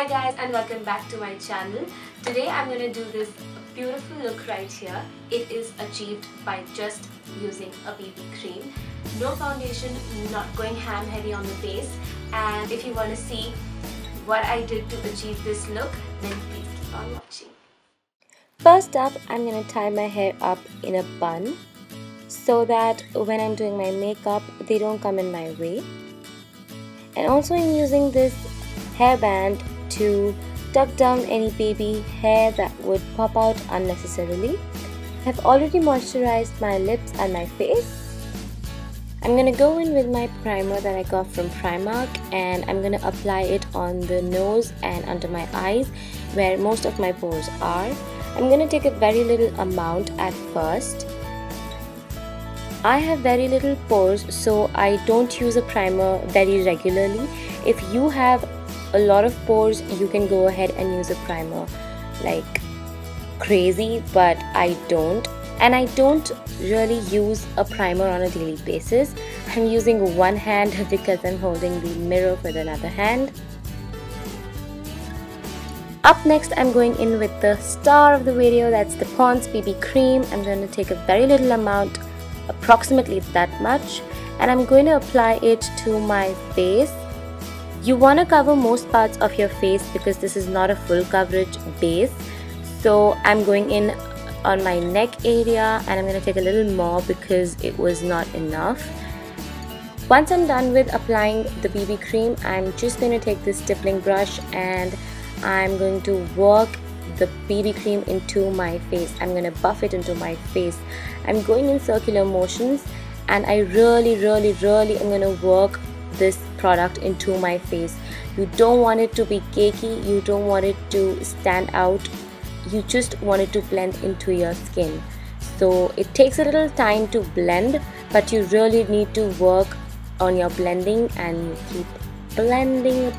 Hi guys, and welcome back to my channel. Today I'm going to do this beautiful look right here. It is achieved by just using a BB cream. No foundation, not going ham heavy on the face. And if you want to see what I did to achieve this look, then please keep on watching. First up, I'm going to tie my hair up in a bun so that when I'm doing my makeup, they don't come in my way. And also I'm using this hairband to tuck down any baby hair that would pop out unnecessarily. I've already moisturized my lips and my face. I'm going to go in with my primer that I got from Primark, and I'm going to apply it on the nose and under my eyes where most of my pores are. I'm going to take a very little amount at first. I have very little pores, so I don't use a primer very regularly. If you have a lot of pores, you can go ahead and use a primer like crazy, but I don't. And I don't really use a primer on a daily basis. I'm using one hand because I'm holding the mirror with another hand. Up next, I'm going in with the star of the video, that's the PONDS BB cream. I'm going to take a very little amount, approximately that much, and I'm going to apply it to my face. You want to cover most parts of your face because this is not a full coverage base. So I'm going in on my neck area, and I'm going to take a little more because it was not enough. Once I'm done with applying the BB cream, I'm just going to take this stippling brush and I'm going to work the BB cream into my face. I'm going to buff it into my face. I'm going in circular motions, and I really am going to work this product into my face. You don't want it to be cakey, you don't want it to stand out, you just want it to blend into your skin. So it takes a little time to blend, but you really need to work on your blending, and you keep blending.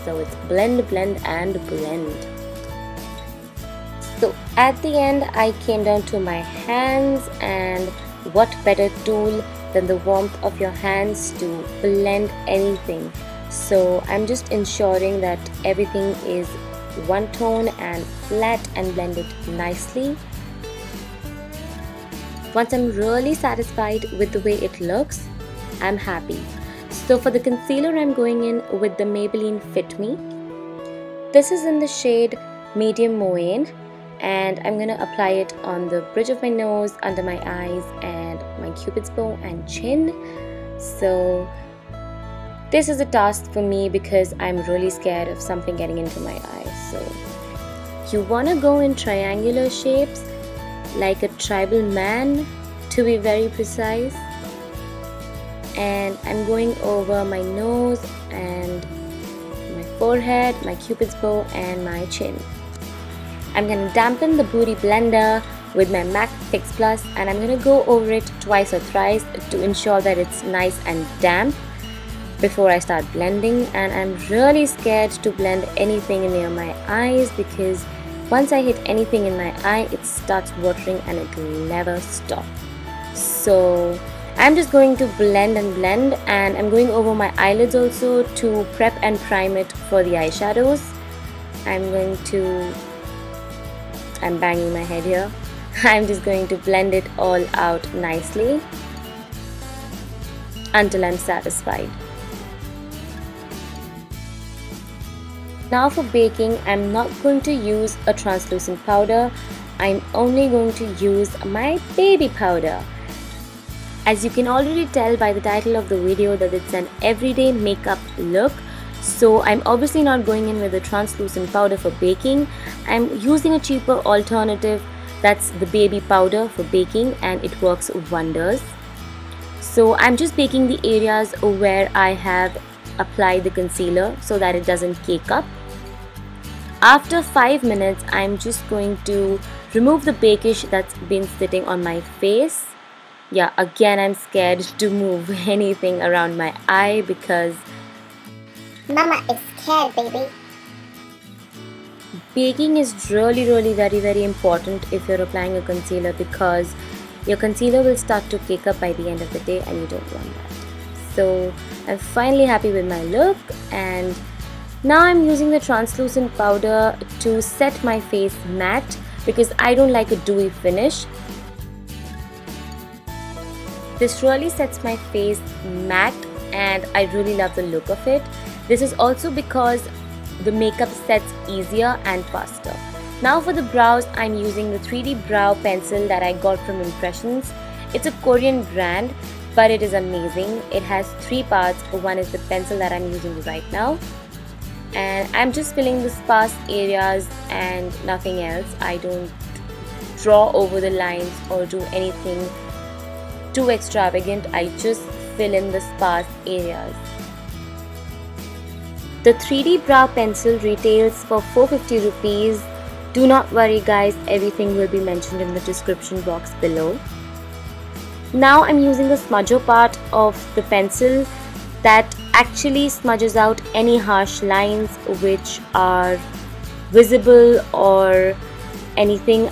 So it's blend and blend. So at the end, I came down to my hands, and what better tool than the warmth of your hands to blend anything. So I'm just ensuring that everything is one tone and flat and blended nicely. Once I'm really satisfied with the way it looks, I'm happy. So for the concealer, I'm going in with the Maybelline Fit Me. This is in the shade Medium Moyen, and I'm going to apply it on the bridge of my nose, under my eyes, and my cupid's bow and chin. So this is a task for me because I'm really scared of something getting into my eyes. So you want to go in triangular shapes like a tribal man, to be very precise. And I'm going over my nose and my forehead, my cupid's bow, and my chin. I'm going to dampen the Beauty Blender with my MAC Fix Plus, and I'm going to go over it twice or thrice to ensure that it's nice and damp before I start blending. And I'm really scared to blend anything near my eyes because once I hit anything in my eye, it starts watering and it will never stop. So I'm just going to blend, and I'm going over my eyelids also to prep and prime it for the eyeshadows. I'm banging my head here. I'm just going to blend it all out nicely until I'm satisfied. Now for baking, I'm not going to use a translucent powder. I'm only going to use my baby powder. As you can already tell by the title of the video that it's an everyday makeup look. So I'm obviously not going in with a translucent powder for baking. I'm using a cheaper alternative, that's the baby powder for baking, and it works wonders. So I'm just baking the areas where I have applied the concealer so that it doesn't cake up. After 5 minutes, I'm just going to remove the bakish that's been sitting on my face. Yeah, again, I'm scared to move anything around my eye because Mama is scared, baby. Baking is really very important if you're applying a concealer, because your concealer will start to cake up by the end of the day, and you don't want that. So I'm finally happy with my look, and Now I'm using the translucent powder to set my face matte because I don't like a dewy finish. This really sets my face matte and I really love the look of it. This is also because the makeup sets easier and faster. Now for the brows, I'm using the 3D brow pencil that I got from Impressions. It's a Korean brand, but it is amazing. It has 3 parts. One is the pencil that I'm using right now. And I'm just filling the sparse areas and nothing else. I don't draw over the lines or do anything too extravagant. I just fill in the sparse areas. The 3D brow pencil retails for 450 rupees. Do not worry guys, everything will be mentioned in the description box below. Now I'm using the smudger part of the pencil that actually smudges out any harsh lines which are visible or anything.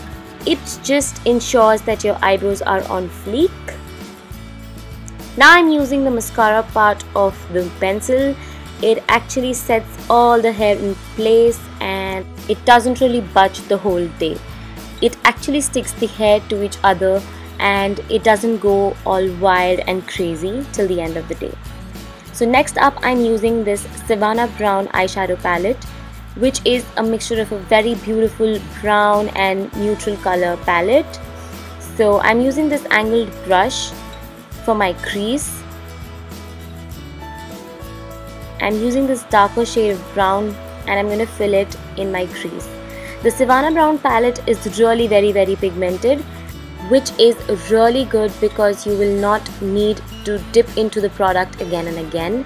It just ensures that your eyebrows are on fleek. Now I'm using the mascara part of the pencil. It actually sets all the hair in place and it doesn't really budge the whole day. It actually sticks the hair to each other and it doesn't go all wild and crazy till the end of the day. So next up I'm using this Sivvana brown eyeshadow palette, which is a mixture of a very beautiful brown and neutral color palette. So I'm using this angled brush for my crease. I'm using this darker shade of brown and I'm going to fill it in my crease. The Sivvana brown palette is really very pigmented, which is really good because you will not need to dip into the product again and again.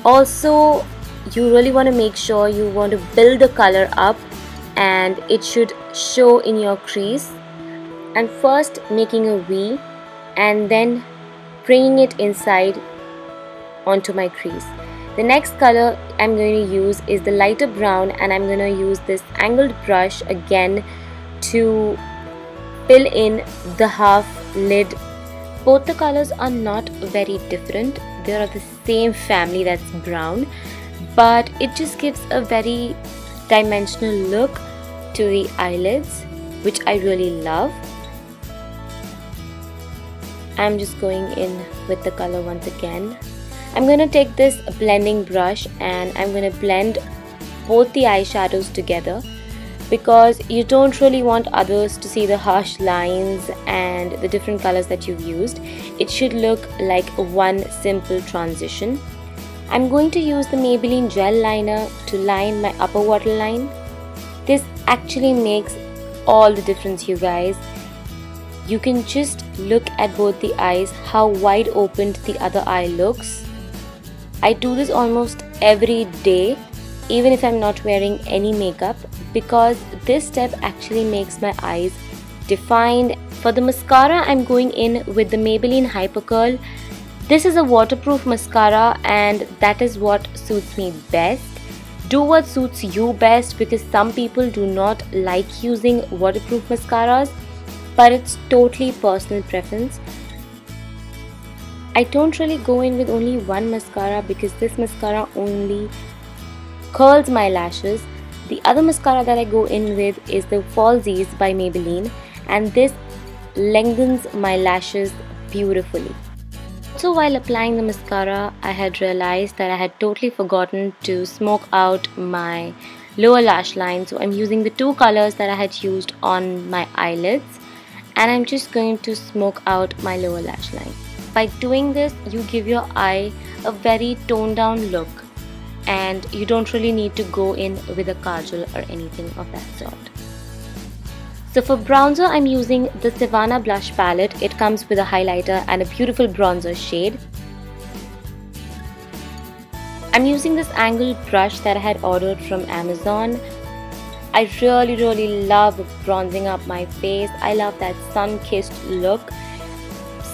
Also, you really want to make sure you want to build the color up and it should show in your crease. And first making a V and then bringing it inside onto my crease. The next color I'm going to use is the lighter brown and I'm going to use this angled brush again to fill in the half lid. Both the colors are not very different. They are of the same family, that's brown, but it just gives a very dimensional look to the eyelids, which I really love. I'm just going in with the color once again. I'm going to take this blending brush and I'm going to blend both the eyeshadows together because you don't really want others to see the harsh lines and the different colors that you've used. It should look like one simple transition. I'm going to use the Maybelline gel liner to line my upper waterline. This actually makes all the difference, you guys. You can just look at both the eyes, how wide opened the other eye looks. I do this almost every day, even if I'm not wearing any makeup, because this step actually makes my eyes defined. For the mascara, I'm going in with the Maybelline Hyper Curl. This is a waterproof mascara and that is what suits me best. Do what suits you best because some people do not like using waterproof mascaras, but it's totally personal preference. I don't really go in with only one mascara because this mascara only curls my lashes. The other mascara that I go in with is the Falsies by Maybelline and this lengthens my lashes beautifully. So while applying the mascara, I had realized that I had totally forgotten to smoke out my lower lash line. So I'm using the 2 colors that I had used on my eyelids and I'm just going to smoke out my lower lash line. By doing this, you give your eye a very toned down look and you don't really need to go in with a kajal or anything of that sort. So for bronzer, I'm using the Sivvana blush palette. It comes with a highlighter and a beautiful bronzer shade. I'm using this angled brush that I had ordered from Amazon. I really love bronzing up my face. I love that sun-kissed look.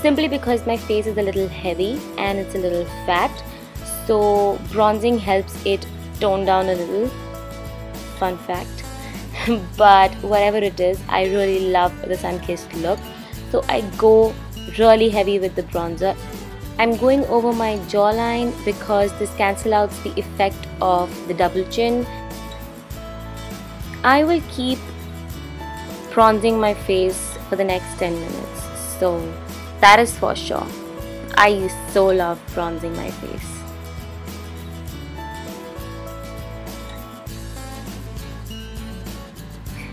Simply because my face is a little heavy and it's a little fat, so bronzing helps it tone down a little. Fun fact. But whatever it is, I really love the sun-kissed look, so I go really heavy with the bronzer. I'm going over my jawline because this cancels out the effect of the double chin. I will keep bronzing my face for the next 10 minutes. So that is for sure. I so love bronzing my face.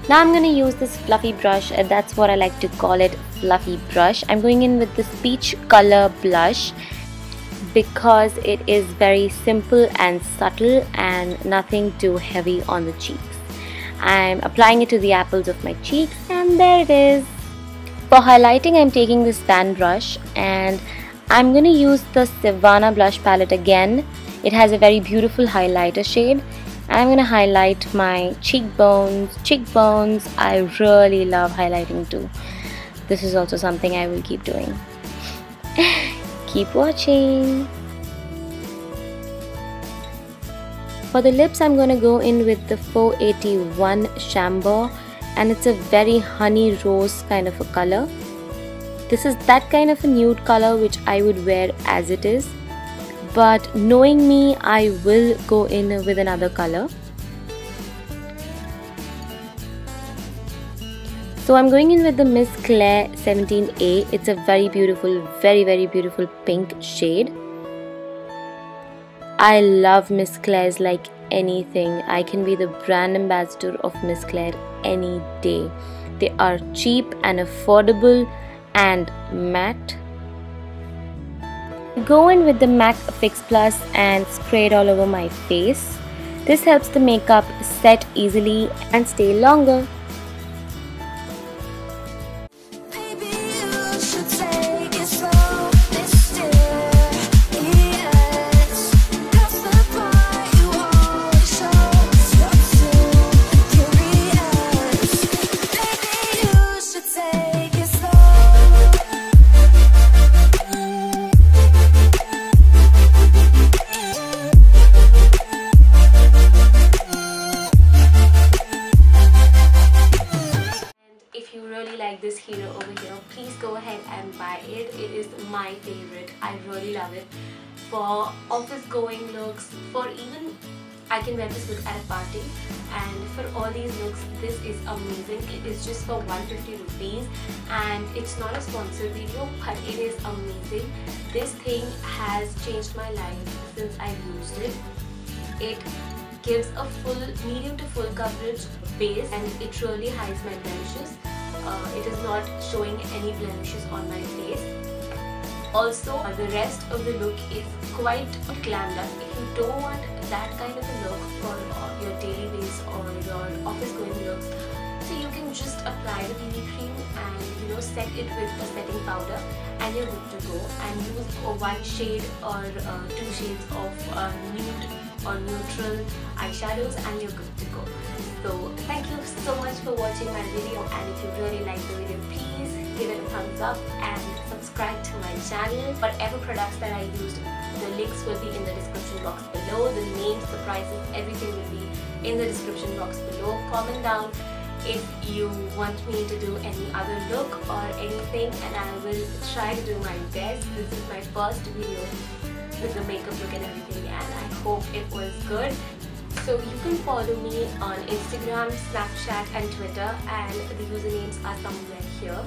Now I'm going to use this fluffy brush. That's what I like to call it, fluffy brush. I'm going in with this peach color blush because it is very simple and subtle and nothing too heavy on the cheeks. I'm applying it to the apples of my cheeks and there it is. For highlighting, I'm taking this fan brush and I'm going to use the Sivvana blush palette again. It has a very beautiful highlighter shade. I'm going to highlight my cheekbones. I really love highlighting too. This is also something I will keep doing. Keep watching. For the lips, I'm going to go in with the 481 Chambor, and it's a very honey rose kind of a color. This is that kind of a nude color which I would wear as it is. But knowing me, I will go in with another color. So I'm going in with the Miss Claire 17A. It's a very beautiful, very beautiful pink shade. I love Miss Claire's like anything. I can be the brand ambassador of Miss Claire any day. They are cheap and affordable and matte. Go in with the MAC Fix Plus and spray it all over my face. This helps the makeup set easily and stay longer. This hero over here, please go ahead and buy it. It is my favorite. I really love it for office going looks, for even I can wear this look at a party, and for all these looks this is amazing. It is just for 150 rupees and it's not a sponsored video, but it is amazing. This thing has changed my life since I've used it. It gives a full medium to full coverage base and it really hides my blemishes. It is not showing any blemishes on my face. Also, the rest of the look is quite glammed up. If you don't want that kind of a look for your daily base or your office going looks, so you can just apply the BB cream and set it with a setting powder and you're good to go, and use one shade or two shades of nude or neutral eyeshadows and you're good to go. So thank you so much for watching my video, and if you really liked the video, please give it a thumbs up and subscribe to my channel. Whatever products that I used, the links will be in the description box below. The names, the prices, everything will be in the description box below. Comment down if you want me to do any other look or anything, and I will try to do my best. This is my first video with the makeup look and everything, and I hope it was good. So you can follow me on Instagram, Snapchat and Twitter, and the usernames are somewhere here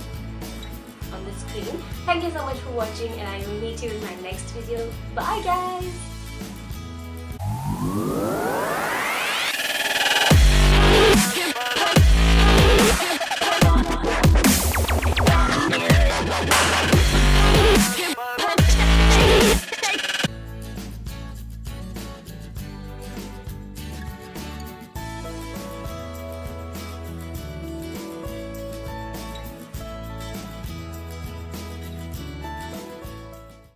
on the screen. Thank you so much for watching, and I will meet you in my next video. Bye guys!